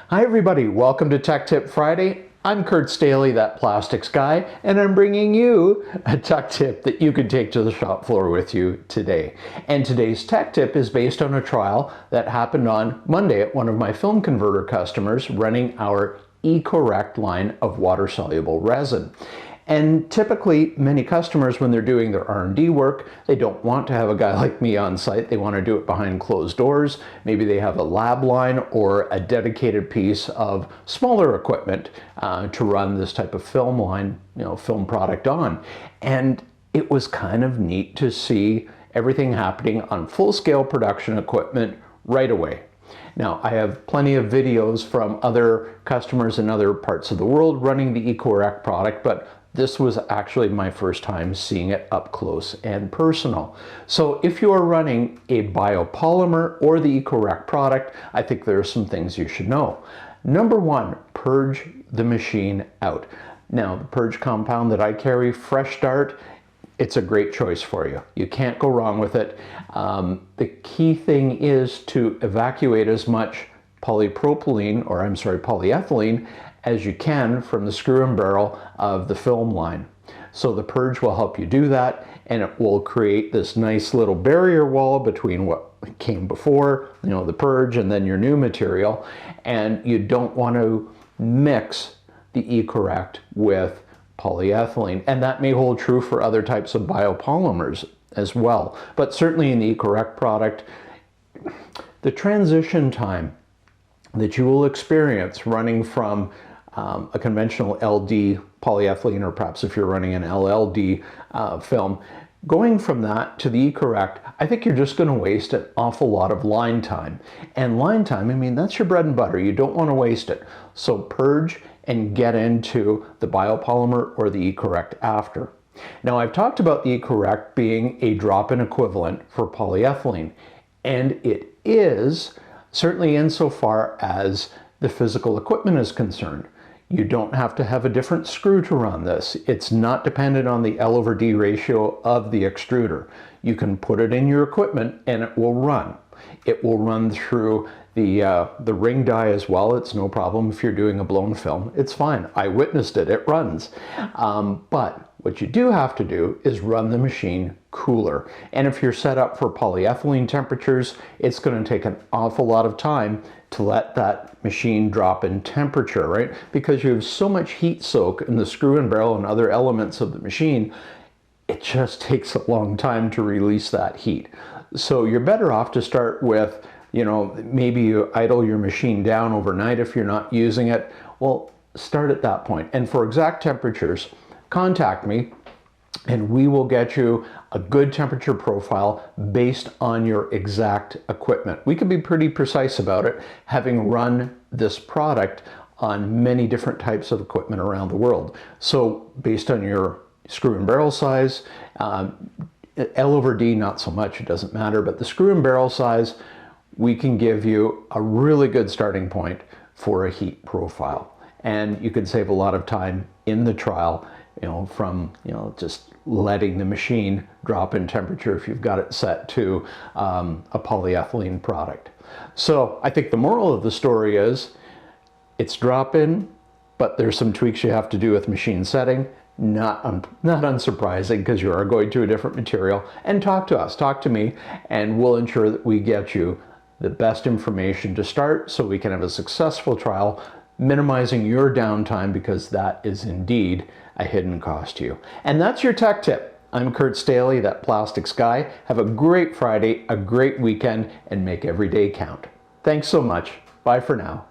Hi everybody, welcome to Tech Tip Friday. I'm Kurt Staley, that plastics guy, and I'm bringing you a tech tip that you can take to the shop floor with you today. And today's tech tip is based on a trial that happened on Monday at one of my film converter customers running our ECOrrect line of water-soluble resin. And typically, many customers, when they're doing their R&D work, they don't want to have a guy like me on site. They want to do it behind closed doors. Maybe they have a lab line or a dedicated piece of smaller equipment to run this type of film line, film product on. And it was kind of neat to see everything happening on full-scale production equipment right away. Now, I have plenty of videos from other customers in other parts of the world running the ECOrrect product, but this was actually my first time seeing it up close and personal. So if you are running a biopolymer or the ECOrrect product, I think there are some things you should know. Number one, purge the machine out. Now, the purge compound that I carry, Fresh Start, it's a great choice for you. You can't go wrong with it. The key thing is to evacuate as much polyethylene as you can from the screw and barrel of the film line. So the purge will help you do that, and it will create this nice little barrier wall between what came before, the purge, and then your new material. And you don't want to mix the ECOrrect with polyethylene, and that may hold true for other types of biopolymers as well. But certainly in the ECOrrect product, the transition time that you will experience running from a conventional LD polyethylene, or perhaps if you're running an LLD film, going from that to the ECOrrect, I think you're just going to waste an awful lot of line time. And line time, I mean, that's your bread and butter. You don't want to waste it. So purge and get into the biopolymer or the ECOrrect after. Now, I've talked about the ECOrrect being a drop-in equivalent for polyethylene, and it is, certainly insofar as the physical equipment is concerned. You don't have to have a different screw to run this. It's not dependent on the L/D ratio of the extruder. You can put it in your equipment and it will run. It will run through the ring die as well. It's no problem if you're doing a blown film. It's fine. I witnessed it. It runs. But what you do have to do is run the machine cooler. And if you're set up for polyethylene temperatures, it's going to take an awful lot of time to let that machine drop in temperature, right? Because you have so much heat soak in the screw and barrel and other elements of the machine, it just takes a long time to release that heat. So you're better off to start with, maybe you idle your machine down overnight if you're not using it. Well, start at that point. And for exact temperatures, contact me and we will get you a good temperature profile based on your exact equipment. We can be pretty precise about it, having run this product on many different types of equipment around the world. So based on your screw and barrel size, L/D not so much, it doesn't matter, but the screw and barrel size, we can give you a really good starting point for a heat profile. And you can save a lot of time in the trial, from just letting the machine drop in temperature if you've got it set to a polyethylene product. So I think the moral of the story is it's drop-in, but there's some tweaks you have to do with machine setting. Not unsurprising, because you are going to a different material. And talk to us, talk to me, and we'll ensure that we get you the best information to start so we can have a successful trial, minimizing your downtime, because that is indeed a hidden cost to you. And that's your tech tip. I'm Kurt Staley, that plastics guy. Have a great Friday, a great weekend, and make every day count. Thanks so much. Bye for now.